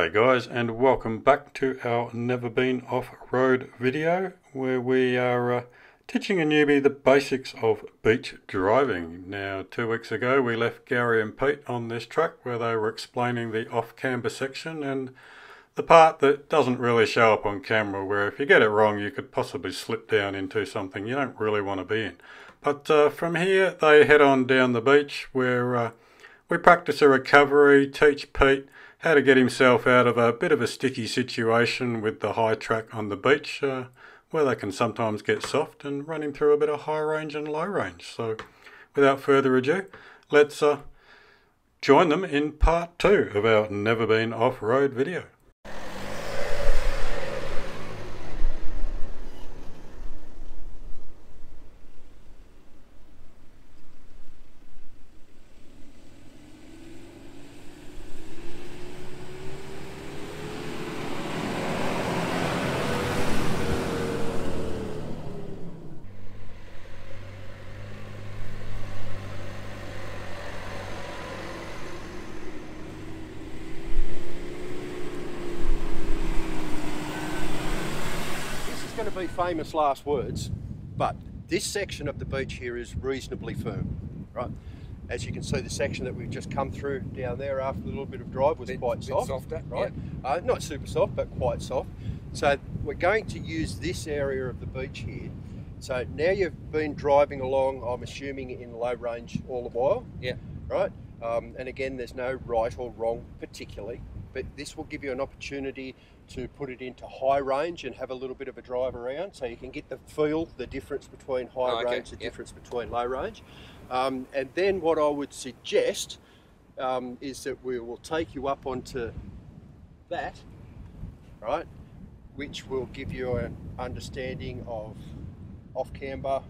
G'day guys, and welcome back to our Never Been Off-Road video where we are teaching a newbie the basics of beach driving. Now 2 weeks ago we left Gary and Pete on this track where they were explaining the off-camber section and the part that doesn't really show up on camera, where if you get it wrong you could possibly slip down into something you don't really want to be in. But from here they head on down the beach where we practice a recovery, teach Pete how to get himself out of a bit of a sticky situation with the high track on the beach, where they can sometimes get soft, and run him through a bit of high range and low range. So without further ado, let's join them in part 2 of our Never Been Off-Road video. Going to be famous last words, but this section of the beach here is reasonably firm, right? As you can see, the section that we've just come through down there after a little bit of drive was quite soft, softer, right? Yeah. Not super soft, but quite soft. So we're going to use this area of the beach here. So now you've been driving along, I'm assuming, in low range all the while, yeah, right? And again, there's no right or wrong particularly, but this will give you an opportunity to put it into high range and have a little bit of a drive around, so you can get the feel, the difference between high range, the difference between low range. And then what I would suggest is that we will take you up onto that, right, which will give you an understanding of off-camber,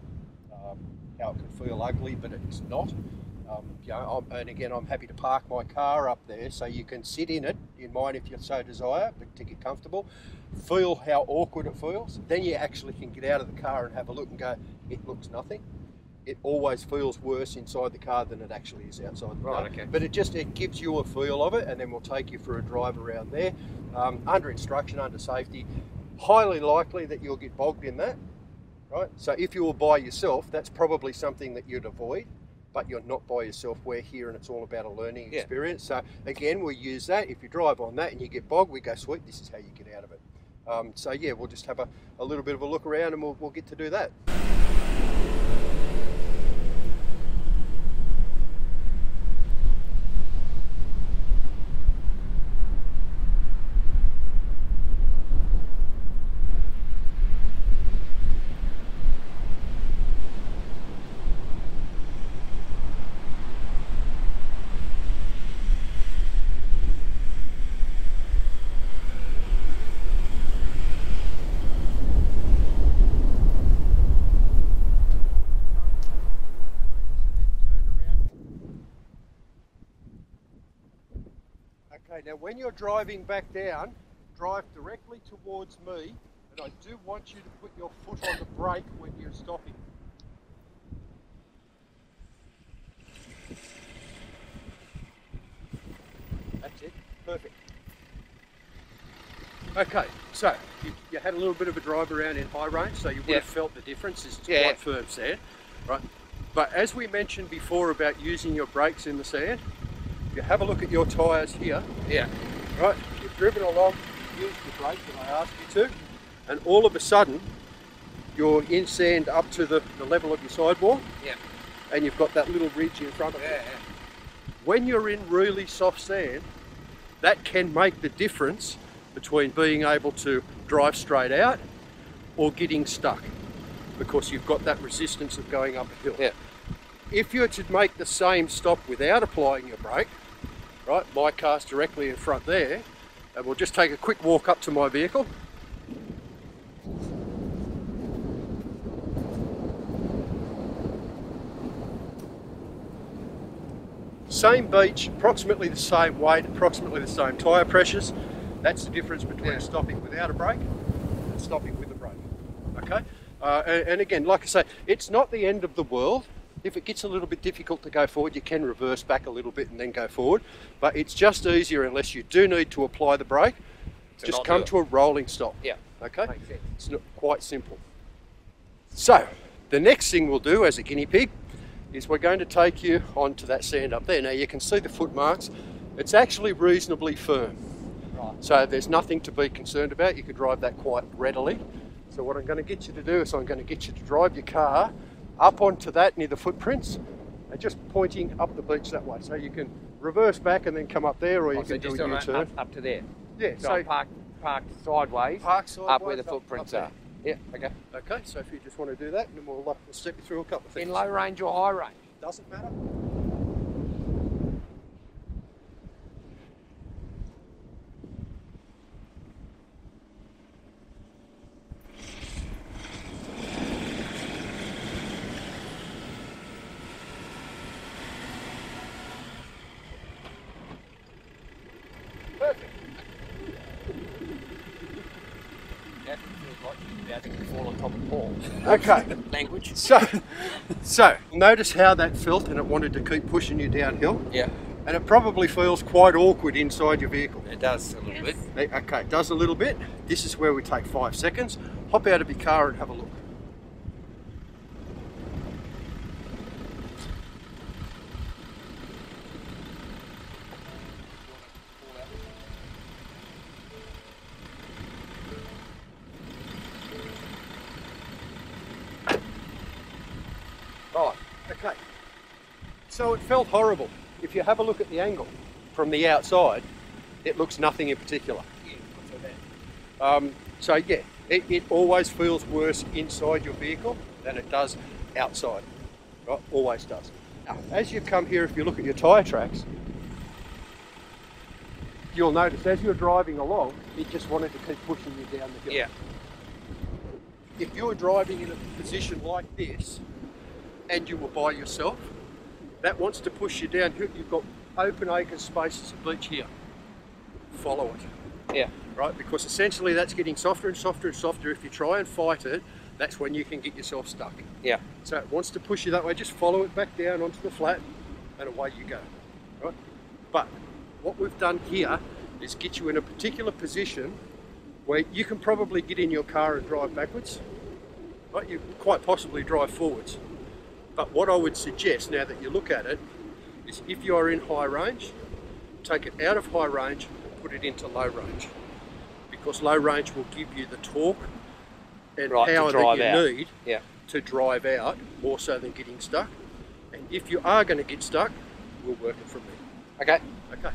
how it can feel ugly, but it's not. And again, I'm happy to park my car up there so you can sit in it, in mine if you so desire, but to get comfortable. Feel how awkward it feels. Then you actually can get out of the car and have a look and go, it looks nothing. It always feels worse inside the car than it actually is outside the car. Okay. But it gives you a feel of it, and then we'll take you for a drive around there. Under instruction, under safety, highly likely that you'll get bogged in that, right? So if you were by yourself, that's probably something that you'd avoid. But you're not by yourself. We're here and it's all about a learning experience. So again, we'll use that. If you drive on that and you get bogged, we go, sweet, this is how you get out of it. So yeah, we'll just have a little bit of a look around and we'll get to do that. Okay, now when you're driving back down, drive directly towards me, and I do want you to put your foot on the brake when you're stopping. That's it, perfect. Okay, so you had a little bit of a drive around in high range, so you would have felt the difference. It's quite firm sand, right? But as we mentioned before about using your brakes in the sand, you have a look at your tyres here. yeah, Right, you've driven along, used your brakes when I asked you to, and all of a sudden you're in sand up to the level of your sidewall, yeah, and you've got that little ridge in front of you. yeah. When you're in really soft sand, that can make the difference between being able to drive straight out or getting stuck, because you've got that resistance of going up a hill. Yeah. If you were to make the same stop without applying your brake, right, my car's directly in front there, and we'll just take a quick walk up to my vehicle. Same beach, approximately the same weight, approximately the same tyre pressures. That's the difference between stopping without a brake and stopping with a brake. Okay? And again, like I say, it's not the end of the world. If it gets a little bit difficult to go forward, you can reverse back a little bit and then go forward. But it's just easier unless you do need to apply the brake. Just come to a rolling stop. Yeah. Okay? Makes sense. It's not quite simple. So, the next thing we'll do as a guinea pig is we're going to take you onto that sand up there. Now you can see the foot marks. It's actually reasonably firm. Right. So there's nothing to be concerned about. You can drive that quite readily. So what I'm going to get you to do is I'm going to get you to drive your car up onto that near the footprints and just pointing up the beach that way. So you can reverse back and then come up there, or you can do a U-turn. Up to there. Yeah, So I'm parked sideways, up where the footprints are. Yeah, okay. Okay, so if you just want to do that, and then we'll step you through a couple of things. In low range or high range? Doesn't matter. Perfect. That feels like you're about to fall on top of Paul. Okay. Language. So notice how that felt, and it wanted to keep pushing you downhill. Yeah. And it probably feels quite awkward inside your vehicle. It does a little bit. Okay, it does a little bit. This is where we take 5 seconds. Hop out of your car and have a look. Right, okay. So it felt horrible. If you have a look at the angle from the outside, it looks nothing in particular. So yeah, it always feels worse inside your vehicle than it does outside. Right, always does. Now, as you come here, if you look at your tyre tracks, you'll notice as you're driving along, it just wanted to keep pushing you down the hill. Yeah. If you're driving in a position like this, and you were by yourself, that wants to push you down. You've got open acre spaces of beach here. Follow it. Yeah. Right, because essentially that's getting softer and softer and softer. If you try and fight it, that's when you can get yourself stuck. Yeah. So it wants to push you that way. Just follow it back down onto the flat and away you go. Right? But what we've done here is get you in a particular position where you can probably get in your car and drive backwards. Right? You quite possibly drive forwards. But what I would suggest, now that you look at it, is if you're in high range, take it out of high range and put it into low range. Because low range will give you the torque and power that you need to drive out, more so than getting stuck. And if you are going to get stuck, we'll work it from there. Okay. Okay.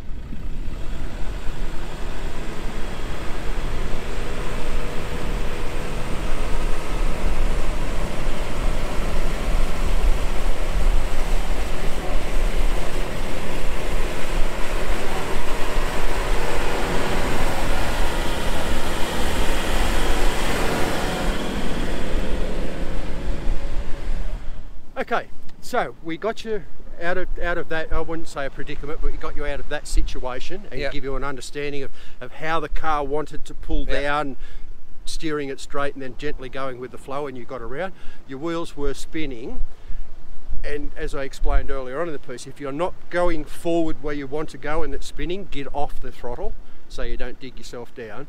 Okay, so we got you out of that, I wouldn't say a predicament, but we got you out of that situation and give you an understanding of how the car wanted to pull down, steering it straight and then gently going with the flow, and you got around. Your wheels were spinning, and as I explained earlier on in the piece, if you're not going forward where you want to go and it's spinning, get off the throttle so you don't dig yourself down.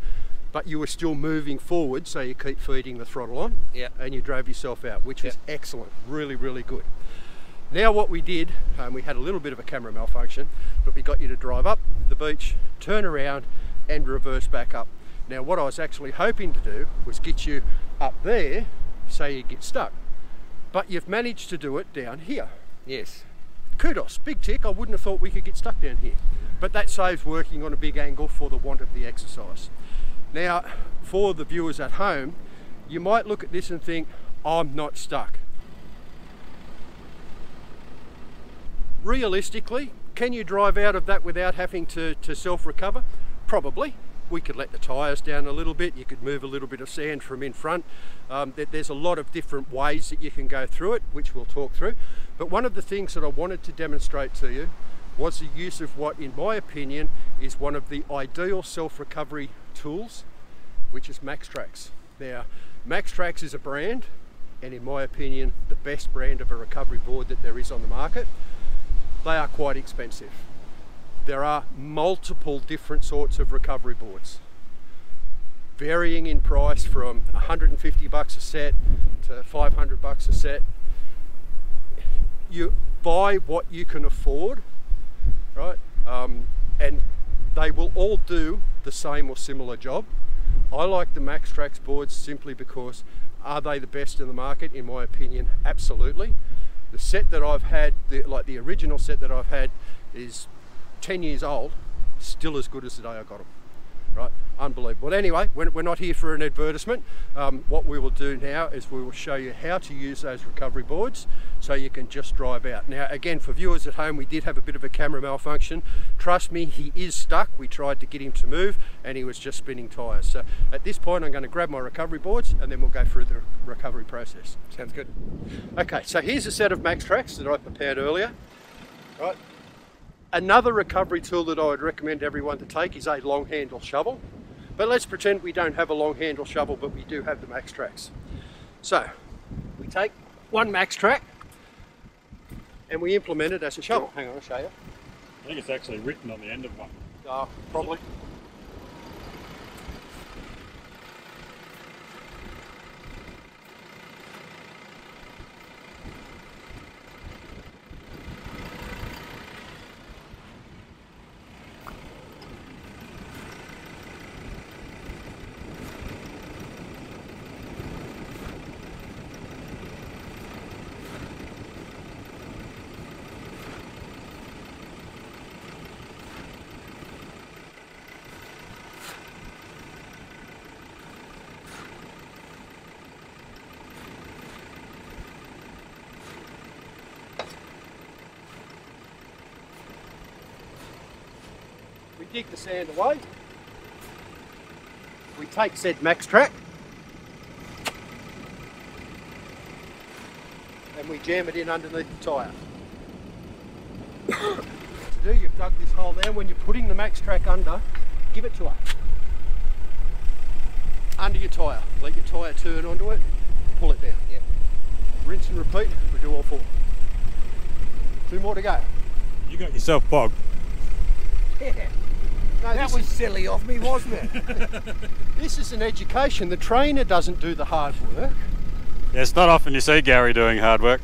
But you were still moving forward, so you keep feeding the throttle on, and you drove yourself out, which was excellent, really, really good. Now what we did, we had a little bit of a camera malfunction, but we got you to drive up the beach, turn around, and reverse back up. Now what I was actually hoping to do was get you up there, so you get stuck. But you've managed to do it down here. Yes. Kudos, big tick. I wouldn't have thought we could get stuck down here. But that saves working on a big angle for the want of the exercise. Now, for the viewers at home, you might look at this and think, I'm not stuck. Realistically, can you drive out of that without having to self-recover? Probably. We could let the tyres down a little bit, you could move a little bit of sand from in front. There's a lot of different ways that you can go through it, which we'll talk through. But one of the things that I wanted to demonstrate to you was the use of what, in my opinion, is one of the ideal self-recovery tools, which is MaxTrax. Now, MaxTrax is a brand. and in my opinion, the best brand of a recovery board that there is on the market. They are quite expensive. There are multiple different sorts of recovery boards, varying in price from 150 bucks a set to 500 bucks a set. You buy what you can afford, right? And they will all do the same or similar job. I like the MaxTrax boards simply because, are they the best in the market? In my opinion, absolutely. The set that I've had, the original set that I've had, is 10 years old, still as good as the day I got them. Right? Unbelievable. But anyway, we're not here for an advertisement. What we will do now is we will show you how to use those recovery boards so you can just drive out. Now again, for viewers at home, we did have a bit of a camera malfunction. Trust me, he is stuck. We tried to get him to move and he was just spinning tyres. So at this point I'm going to grab my recovery boards and then we'll go through the recovery process. Sounds good. Okay, so here's a set of MaxTrax that I prepared earlier. Right. Another recovery tool that I would recommend everyone to take is a long handle shovel. But let's pretend we don't have a long handle shovel, but we do have the MaxTrax. So we take one MaxTrax and we implement it as a shovel. Hang on, I'll show you. I think it's actually written on the end of one. Probably. We dig the sand away. We take said MaxTrax and we jam it in underneath the tyre. To do, you've dug this hole down. When you're putting the MaxTrax under, give it to her. Under your tyre. Let your tyre turn onto it, pull it down. Yep. Rinse and repeat, we do all four. 2 more to go. You got yourself bogged. Yeah. No, That was silly of me, wasn't it? This is an education. The trainer doesn't do the hard work. Yeah, it's not often you see Gary doing hard work.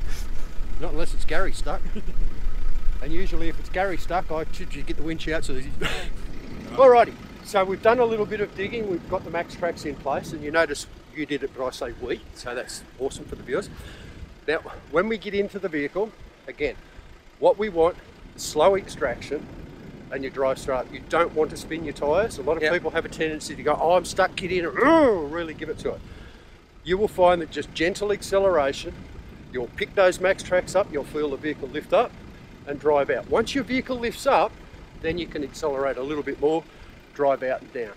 Not unless it's Gary stuck. And usually if it's Gary stuck, I should get the winch out so that he's... Alrighty, so we've done a little bit of digging. We've got the MaxTrax in place and you notice you did it, but I say we, so that's awesome for the viewers. Now, when we get into the vehicle, again, what we want is slow extraction and you drive straight up. You don't want to spin your tyres. A lot of people have a tendency to go, oh, I'm stuck, get in, really give it to it. You will find that just gentle acceleration, you'll pick those MaxTrax up, you'll feel the vehicle lift up and drive out. Once your vehicle lifts up, then you can accelerate a little bit more, drive out and down,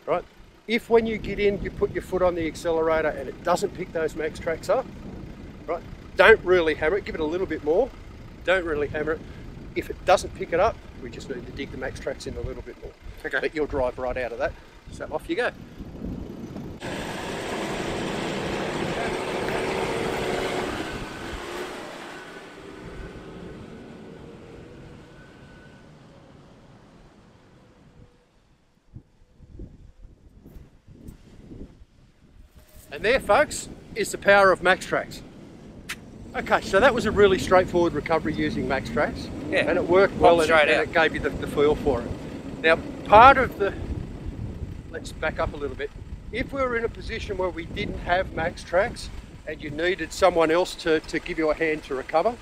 right? If when you get in, you put your foot on the accelerator and it doesn't pick those MaxTrax up, right? Don't really hammer it, give it a little bit more, don't really hammer it. If it doesn't pick it up, we just need to dig the MaxTrax in a little bit more. Okay. But you'll drive right out of that. So off you go. And there, folks, is the power of MaxTrax. Okay, so that was a really straightforward recovery using MaxTrax. Yeah. And it worked well and it gave you the feel for it. Now, part of the, let's back up a little bit. If we were in a position where we didn't have MaxTrax and you needed someone else to give you a hand to recover,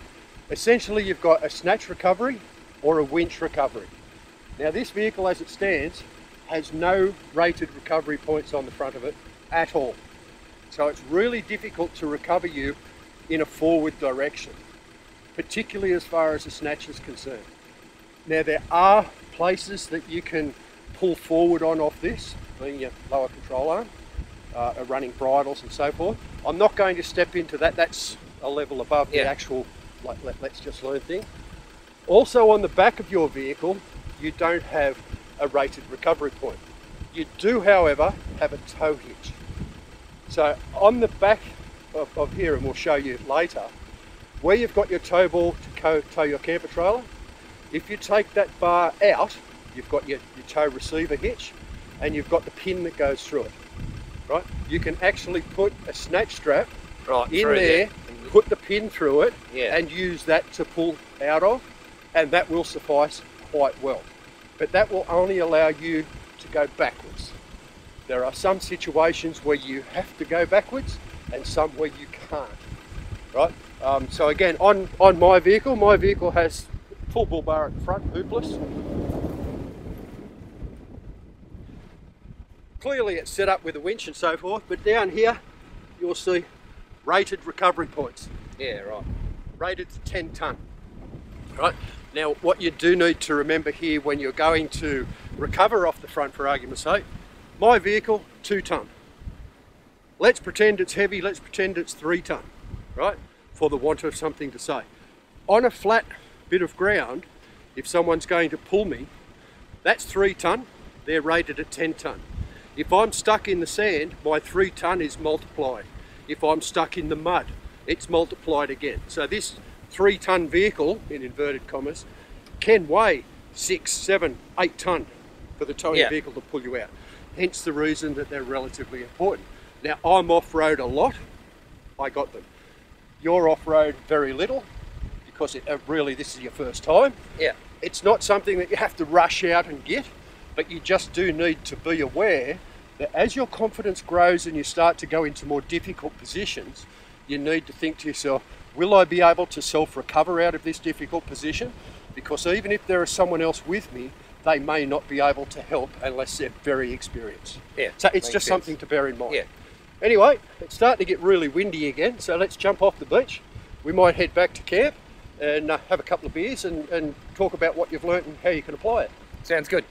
essentially you've got a snatch recovery or a winch recovery. Now this vehicle as it stands has no rated recovery points on the front of it at all. So it's really difficult to recover you in a forward direction, particularly as far as the snatch is concerned. Now there are places that you can pull forward on off this, being your lower control arm, running bridles and so forth. I'm not going to step into that, that's a level above the actual let's just learn thing. Also on the back of your vehicle, you don't have a rated recovery point. You do, however, have a tow hitch. So on the back of here, and we'll show you later, where you've got your tow ball to tow your camper trailer, if you take that bar out, you've got your tow receiver hitch, and you've got the pin that goes through it, right? You can actually put a snatch strap in there, put the pin through it, and use that to pull out of, and that will suffice quite well. But that will only allow you to go backwards. There are some situations where you have to go backwards and some where you can't, right? So again, on my vehicle has full bull bar at the front, hoopless. Clearly it's set up with a winch and so forth, but down here you'll see rated recovery points. Yeah, right. Rated to 10 tonne, right? Now what you do need to remember here when you're going to recover off the front, for argument's sake, my vehicle, 2 tonne. Let's pretend it's heavy, let's pretend it's 3 tonne, right? For the want of something to say. On a flat bit of ground, if someone's going to pull me, that's 3 tonne, they're rated at 10 tonne. If I'm stuck in the sand, my 3 tonne is multiplied. If I'm stuck in the mud, it's multiplied again. So this 3 tonne vehicle, in inverted commas, can weigh 6, 7, 8 tonne for the towing vehicle to pull you out. Hence the reason that they're relatively important. Now I'm off-road a lot, I got them. You're off-road very little, because really this is your first time. Yeah. It's not something that you have to rush out and get, but you just do need to be aware that as your confidence grows and you start to go into more difficult positions, you need to think to yourself, will I be able to self-recover out of this difficult position? Because even if there is someone else with me, they may not be able to help unless they're very experienced. Yeah, so it's just something to bear in mind. Yeah. Anyway, it's starting to get really windy again, so let's jump off the beach. We might head back to camp and have a couple of beers and talk about what you've learnt and how you can apply it. Sounds good.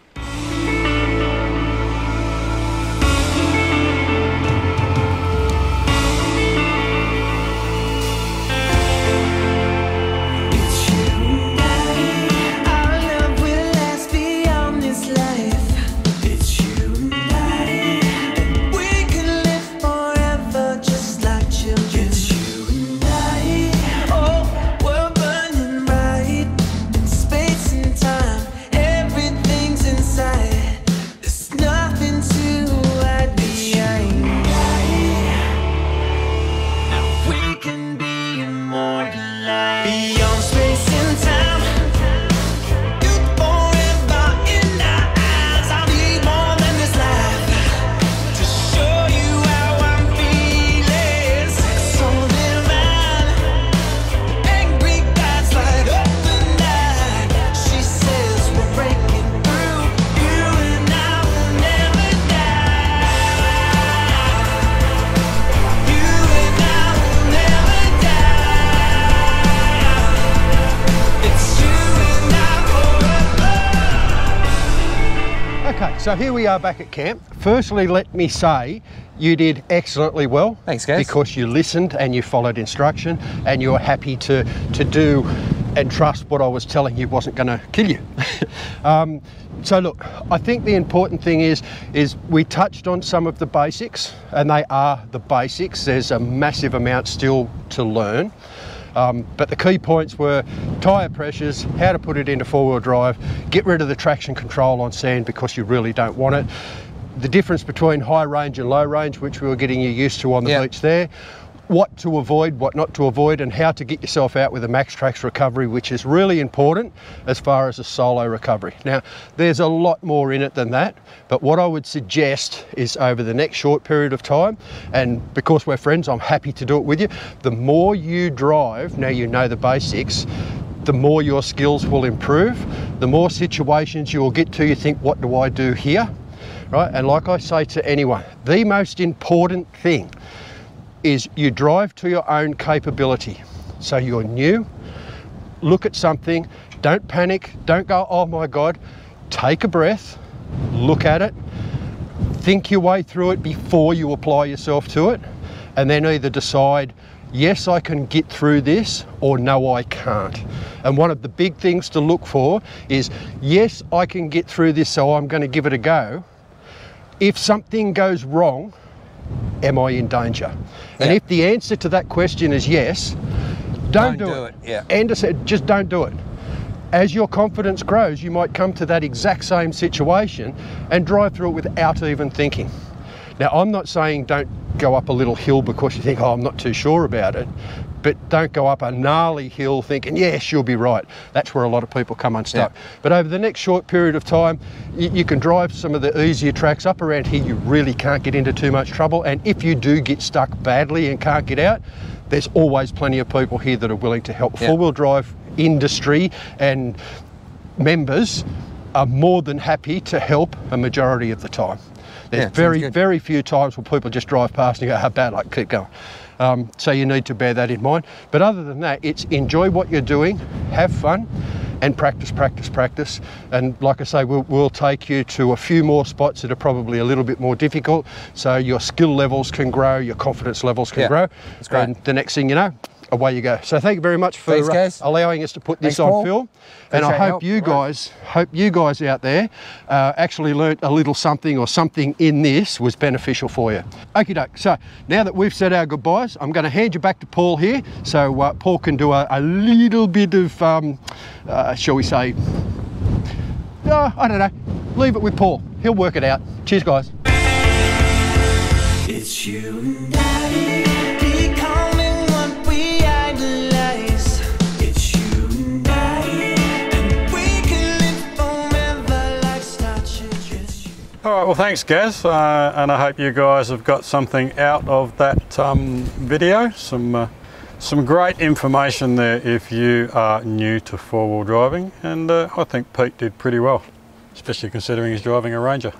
So here we are back at camp. Firstly, let me say you did excellently well. Thanks, guys. Because you listened and you followed instruction and you were happy to do and trust what I was telling you wasn't going to kill you. So look, I think the important thing is we touched on some of the basics, and they are the basics. There's a massive amount still to learn. But the key points were tyre pressures, how to put it into four-wheel drive, get rid of the traction control on sand because you really don't want it, the difference between high range and low range, which we were getting you used to on the beach there, what to avoid, what not to avoid, and how to get yourself out with a max trax recovery, which is really important as far as a solo recovery. Now, there's a lot more in it than that, but what I would suggest is over the next short period of time, and because we're friends, I'm happy to do it with you, the more you drive, now you know the basics, the more your skills will improve, the more situations you will get to, you think, what do I do here? Right? And like I say to anyone, the most important thing is you drive to your own capability. So you're new, look at something, don't panic, don't go, oh my God, take a breath, look at it, think your way through it before you apply yourself to it, and then either decide, yes, I can get through this, or no, I can't. And one of the big things to look for is, yes, I can get through this, so I'm going to give it a go. If something goes wrong, am I in danger? And if the answer to that question is yes, don't do it. Yeah. Anders said, just don't do it. As your confidence grows, you might come to that exact same situation and drive through it without even thinking. Now, I'm not saying don't go up a little hill because you think, oh, I'm not too sure about it, but don't go up a gnarly hill thinking, yes, you'll be right. That's where a lot of people come unstuck. Yeah. But over the next short period of time, you can drive some of the easier tracks. Up around here, you really can't get into too much trouble. And if you do get stuck badly and can't get out, there's always plenty of people here that are willing to help. Yeah. Four-wheel drive industry and members are more than happy to help a majority of the time. There's very few times where people just drive past and you go, how bad, like, keep going. So you need to bear that in mind. But other than that, it's enjoy what you're doing, have fun, and practice, practice, practice. And like I say, we'll take you to a few more spots that are probably a little bit more difficult, so your skill levels can grow, your confidence levels can grow. That's great. And the next thing you know, away you go. So thank you very much for allowing us to put this on film. And I hope you guys out there actually learnt a little something, or something in this was beneficial for you. Okie doke. So now that we've said our goodbyes, I'm going to hand you back to Paul here, so Paul can do a little bit of, shall we say, I don't know, leave it with Paul. He'll work it out. Cheers, guys. It's you and I, becoming what we idolize. It's you and I, and we can live forever like starches. All right, well, thanks, Gaz, and I hope you guys have got something out of that video. Some great information there if you are new to four-wheel driving, and I think Pete did pretty well, especially considering he's driving a Ranger.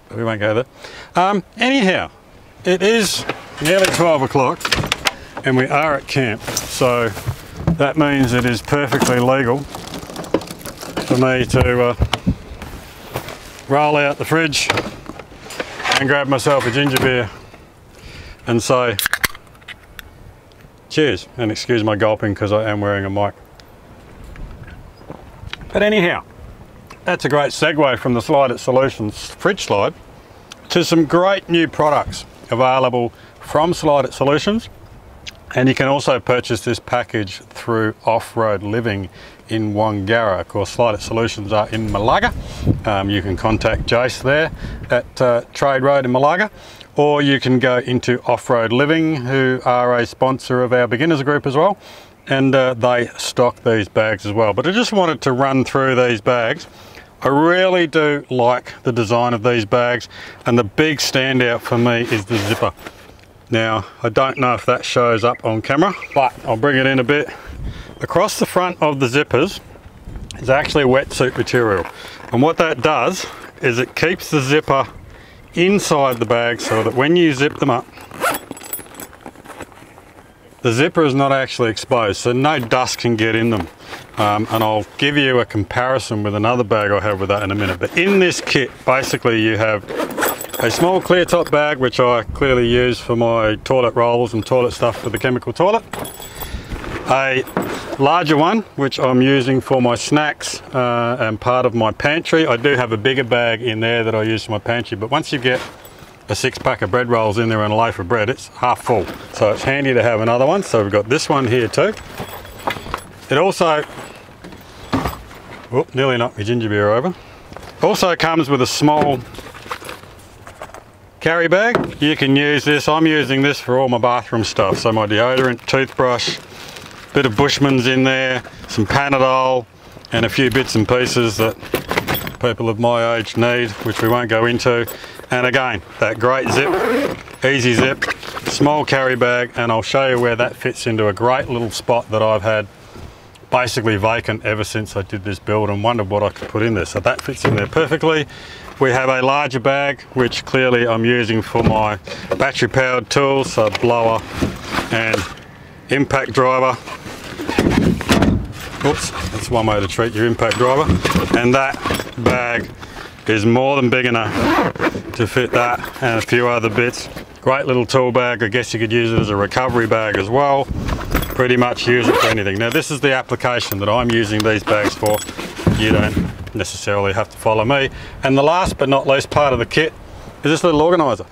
But we won't go there. Anyhow, it is nearly 12 o'clock and we are at camp, so that means it is perfectly legal for me to roll out the fridge and grab myself a ginger beer and say cheers, and excuse my gulping because I am wearing a mic. But anyhow, that's a great segue from the Slide It Solutions fridge slide to some great new products available from Slide It Solutions. And you can also purchase this package through Off-Road Living in Wangara. Of course, Slide It Solutions are in Malaga. You can contact Jace there at Trade Road in Malaga, or you can go into Off-Road Living, who are a sponsor of our beginners group as well, and they stock these bags as well. But I just wanted to run through these bags. I really do like the design of these bags, and the big standout for me is the zipper. Now, I don't know if that shows up on camera, but I'll bring it in a bit. Across the front of the zippers is actually wetsuit material, and what that does is it keeps the zipper inside the bag so that when you zip them up, the zipper is not actually exposed, so no dust can get in them. And I'll give you a comparison with another bag I have with that in a minute. But in this kit, basically you have a small clear top bag, which I clearly use for my toilet rolls and toilet stuff for the chemical toilet. A larger one, which I'm using for my snacks and part of my pantry. I do have a bigger bag in there that I use for my pantry, but once you get a 6-pack of bread rolls in there and a loaf of bread, it's half full. So it's handy to have another one. So we've got this one here too. It also, nearly knocked my ginger beer over. Also comes with a small carry bag. You can use this. I'm using this for all my bathroom stuff. So my deodorant, toothbrush, bit of Bushman's in there, some Panadol, and a few bits and pieces that people of my age need, which we won't go into. And again, that great zip, easy zip, small carry bag, and I'll show you where that fits into a great little spot that I've had basically vacant ever since I did this build and wondered what I could put in there. So that fits in there perfectly. We have a larger bag, which clearly I'm using for my battery powered tools, so blower and impact driver. Oops, that's one way to treat your impact driver. And that bag is more than big enough to fit that and a few other bits. Great little tool bag. I guess you could use it as a recovery bag as well. Pretty much use it for anything. Now this is the application that I'm using these bags for. You don't necessarily have to follow me. And the last but not least part of the kit is this little organizer.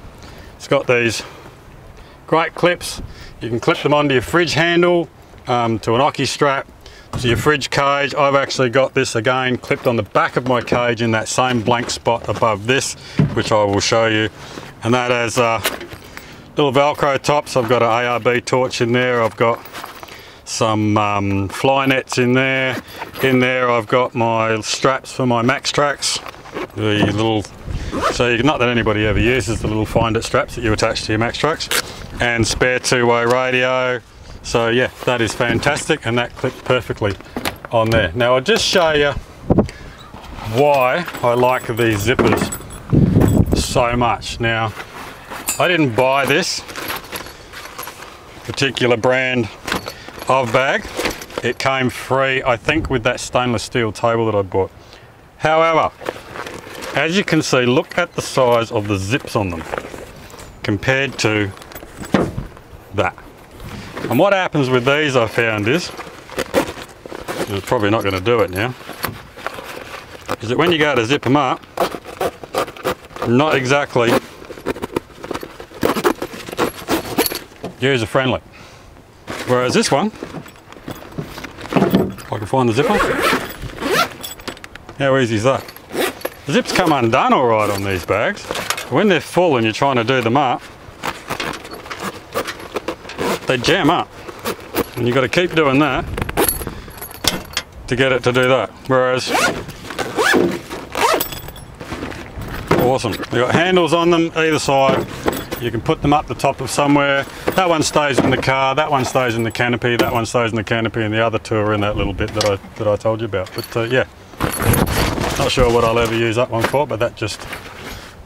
It's got these great clips. You can clip them onto your fridge handle, to an hockey strap, to your fridge cage. I've actually got this again clipped on the back of my cage in that same blank spot above this, which I will show you. And that has little Velcro tops. I've got an ARB torch in there. I've got some fly nets in there. In there I've got my straps for my Max Tracks. The little, so not that anybody ever uses the little find it straps that you attach to your Max Tracks. And spare two-way radio. So yeah, that is fantastic, and that clipped perfectly on there. Now I'll just show you why I like these zippers so much. Now, I didn't buy this particular brand of bag. It came free, I think, with that stainless steel table that I bought. However, as you can see, look at the size of the zips on them compared to that. And what happens with these, I found, is, I'm probably not going to do it now, is that when you go to zip them up, not exactly user friendly. Whereas this one, if I can find the zipper, how easy is that? The zips come undone all right on these bags. When they're full and you're trying to do them up, they jam up, and you've got to keep doing that to get it to do that. Whereas, awesome. They've got handles on them either side. You can put them up the top of somewhere. That one stays in the car, that one stays in the canopy, that one stays in the canopy, and the other two are in that little bit that I told you about. But yeah, not sure what I'll ever use that one for, but that just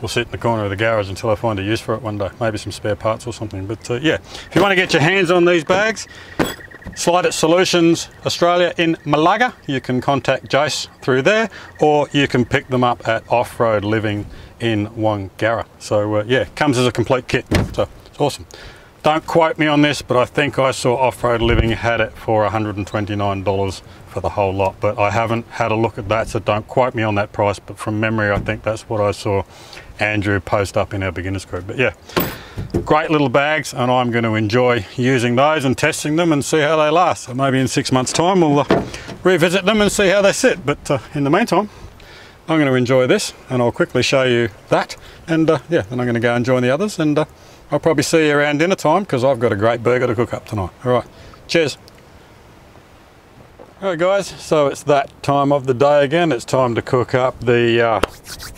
will sit in the corner of the garage until I find a use for it one day. Maybe some spare parts or something. But yeah, if you want to get your hands on these bags, Slide It Solutions Australia in Malaga, you can contact Jace through there, or you can pick them up at Off-Road Living in Wangara. So yeah, comes as a complete kit, so it's awesome. Don't quote me on this, but I think I saw Off-Road Living had it for $129 for the whole lot, but I haven't had a look at that, so don't quote me on that price, but from memory I think that's what I saw Andrew post up in our beginners group. But yeah, great little bags, and I'm going to enjoy using those and testing them and see how they last. So maybe in 6 months time we'll revisit them and see how they sit, but in the meantime I'm going to enjoy this, and I'll quickly show you that, and yeah, then I'm going to go and join the others, and I'll probably see you around dinner time because I've got a great burger to cook up tonight. Alright, cheers. Alright guys, so it's that time of the day again. It's time to cook up the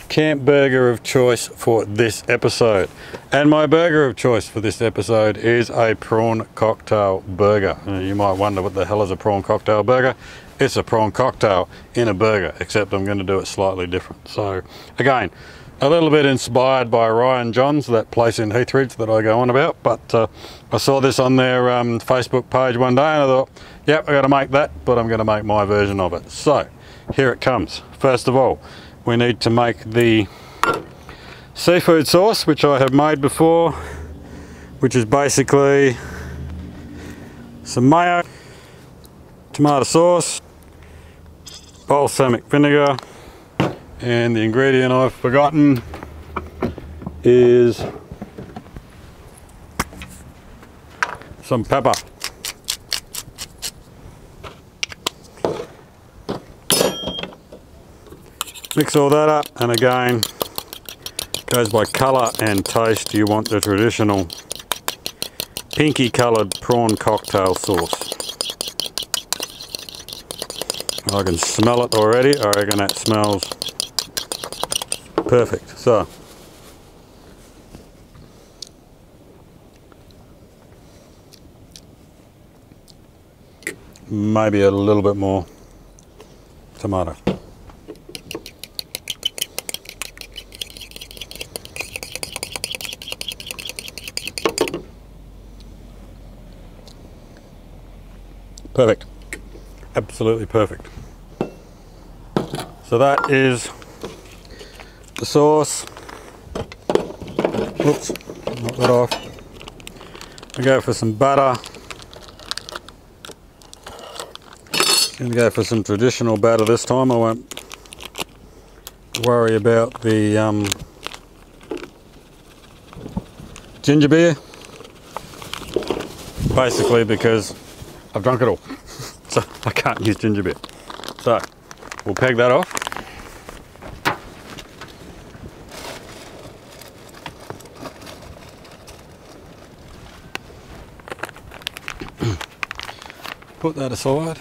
camp burger of choice for this episode. And my burger of choice for this episode is a prawn cocktail burger. You might wonder what the hell is a prawn cocktail burger. It's a prawn cocktail in a burger, except I'm going to do it slightly different. So again, a little bit inspired by Ryan Johns, that place in Heathridge that I go on about, but I saw this on their Facebook page one day and I thought, yep, I got to make that, but I'm going to make my version of it. So here it comes. First of all, we need to make the seafood sauce, which I have made before, which is basically some mayo, tomato sauce, balsamic vinegar, and the ingredient I've forgotten is some pepper. Mix all that up, and again, goes by colour and taste. You want the traditional pinky coloured prawn cocktail sauce. I can smell it already. I reckon that smells perfect. So maybe a little bit more tomato. Perfect. Absolutely perfect. So that is the sauce. Oops, knock that off. I go for some butter. Gonna go for some traditional batter this time. I won't worry about the ginger beer. basically because I've drunk it all. So I can't use ginger beer. So we'll peg that off. Put that aside.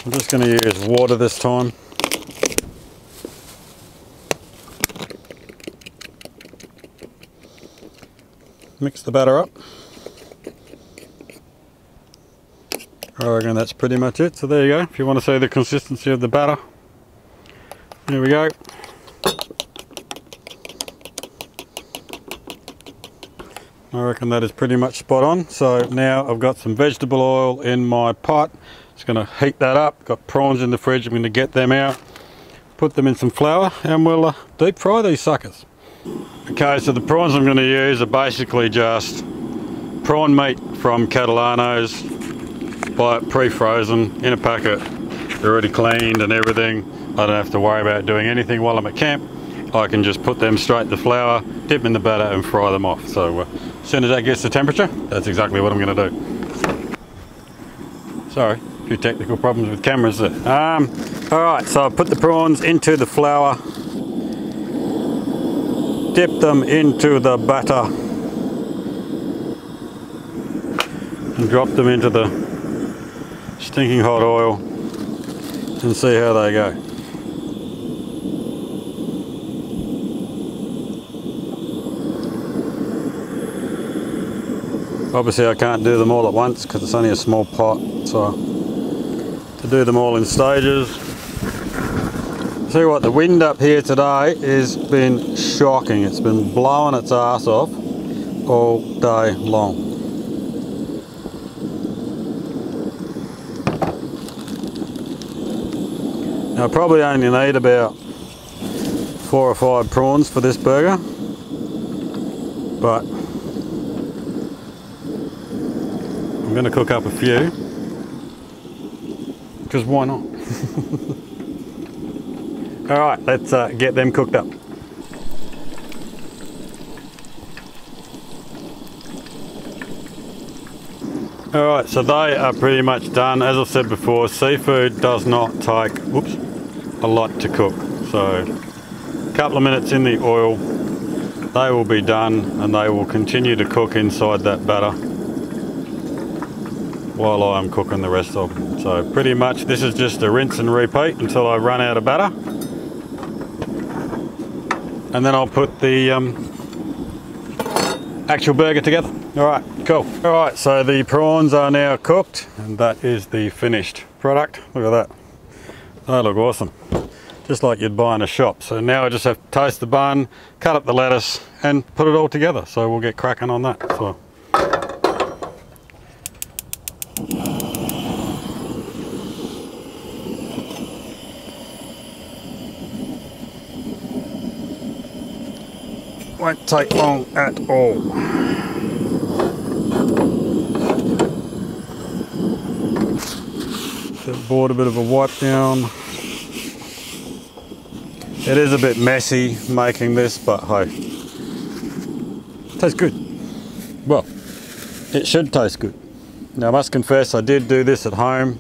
I'm just going to use water this time. Mix the batter up. I reckon that's pretty much it. So there you go. If you want to see the consistency of the batter, there we go. I reckon that is pretty much spot on. So now I've got some vegetable oil in my pot. Just going to heat that up. Got prawns in the fridge. I'm going to get them out, put them in some flour, and we'll deep fry these suckers. Okay, so the prawns I'm going to use are basically just prawn meat from Catalano's. Buy it pre-frozen in a packet. They're already cleaned and everything. I don't have to worry about doing anything while I'm at camp. I can just put them straight in the flour, dip them in the batter and fry them off. So as soon as that gets the temperature, that's exactly what I'm going to do. Sorry, a few technical problems with cameras there. Alright, so I put the prawns into the flour, dip them into the batter and drop them into the stinking hot oil and see how they go. Obviously I can't do them all at once because it's only a small pot, so to do them all in stages. See what, the wind up here today has been shocking. It's been blowing its ass off all day long. Now I probably only need about 4 or 5 prawns for this burger, but I'm going to cook up a few, because why not? Alright, let's get them cooked up. Alright, so they are pretty much done. As I've said before, seafood does not take a lot to cook. So a couple of minutes in the oil, they will be done and they will continue to cook inside that batter while I'm cooking the rest of them. So pretty much this is just a rinse and repeat until I run out of batter. And then I'll put the actual burger together. Alright, cool. Alright, so the prawns are now cooked and that is the finished product. Look at that. They look awesome. Just like you'd buy in a shop. So now I just have to toast the bun, cut up the lettuce and put it all together. So we'll get cracking on that. So won't take long at all. Give board a bit of a wipe down. It is a bit messy making this, but hey, tastes good. Well, it should taste good. Now I must confess I did do this at home,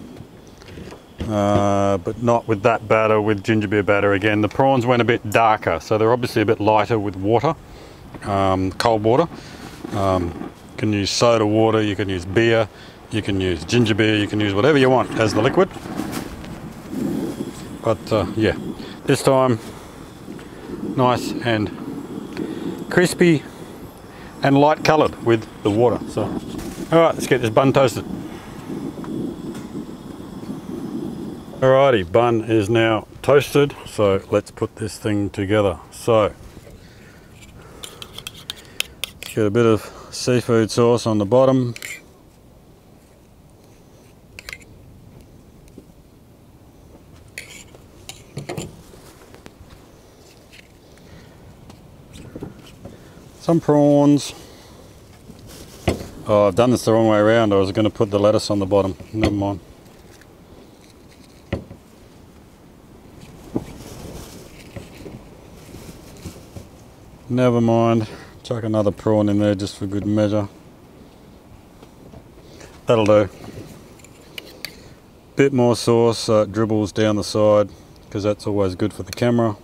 but not with that batter, with ginger beer batter again. The prawns went a bit darker, so they're obviously a bit lighter with water, cold water. You can use soda water, you can use beer, you can use ginger beer, you can use whatever you want as the liquid. But yeah, this time nice and crispy and light coloured with the water. So alright, let's get this bun toasted. Alrighty, bun is now toasted, so let's put this thing together. So let's get a bit of seafood sauce on the bottom. Some prawns. Oh, I've done this the wrong way around. I was going to put the lettuce on the bottom. Never mind. never mind. Chuck another prawn in there just for good measure. That'll do. Bit more sauce so it dribbles down the side, because that's always good for the camera.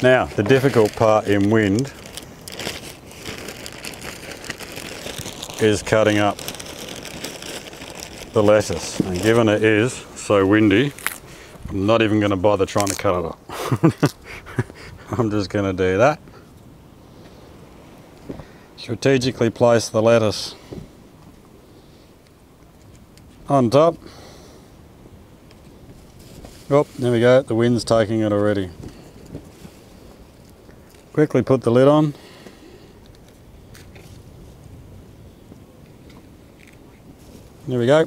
Now, the difficult part in wind is cutting up the lettuce, and given it is so windy, I'm not even going to bother trying to cut it up. I'm just going to do that. Strategically place the lettuce on top. Oh, there we go, the wind's taking it already. Quickly put the lid on. There we go.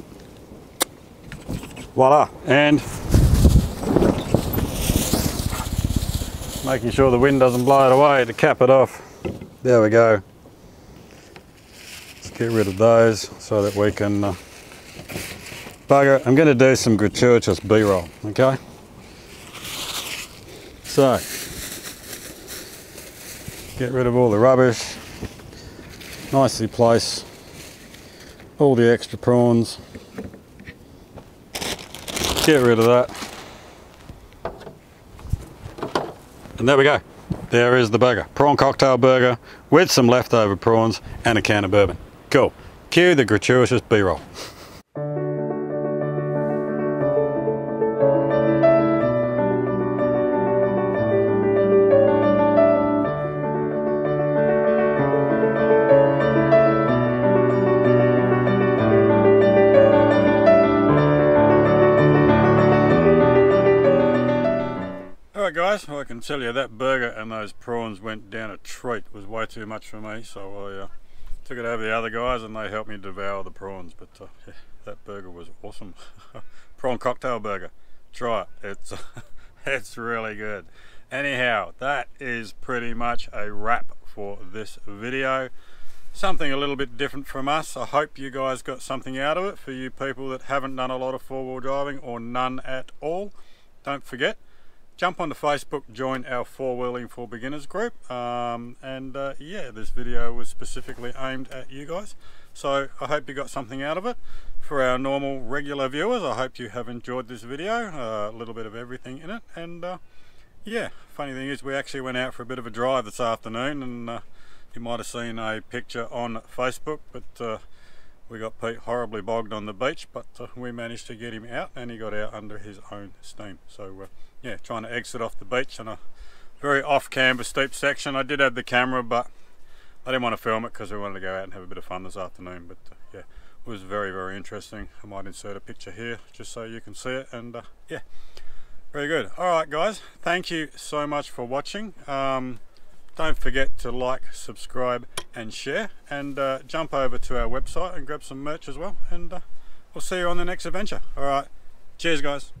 Voila. And making sure the wind doesn't blow it away to cap it off. There we go. Let's get rid of those so that we can bugger. I'm going to do some gratuitous B-roll, okay? So, get rid of all the rubbish, nicely place all the extra prawns, get rid of that, and there we go. There is the burger. Prawn cocktail burger with some leftover prawns and a can of bourbon. Cool. Cue the gratuitous B-roll. Alright guys, well, I can tell you that burger and those prawns went down a treat. It was way too much for me, so I took it over to the other guys and they helped me devour the prawns. But yeah, that burger was awesome. Prawn cocktail burger, try it. It's really good. Anyhow, that is pretty much a wrap for this video. Something a little bit different from us. I hope you guys got something out of it. For you people that haven't done a lot of four-wheel driving or none at all, don't forget, jump onto Facebook, join our Four Wheeling for Beginners group, yeah, this video was specifically aimed at you guys, so I hope you got something out of it. For our normal regular viewers, I hope you have enjoyed this video, a little bit of everything in it. And yeah, funny thing is we actually went out for a bit of a drive this afternoon, and you might have seen a picture on Facebook, but we got Pete horribly bogged on the beach, but we managed to get him out and he got out under his own steam. So yeah, trying to exit off the beach on a very off-camber steep section. I did have the camera, but I didn't want to film it because we wanted to go out and have a bit of fun this afternoon. But yeah, it was very, very interesting. I might insert a picture here just so you can see it. And yeah, very good. All right guys, thank you so much for watching. Don't forget to like, subscribe and share, and jump over to our website and grab some merch as well, and we'll see you on the next adventure. All right, cheers guys.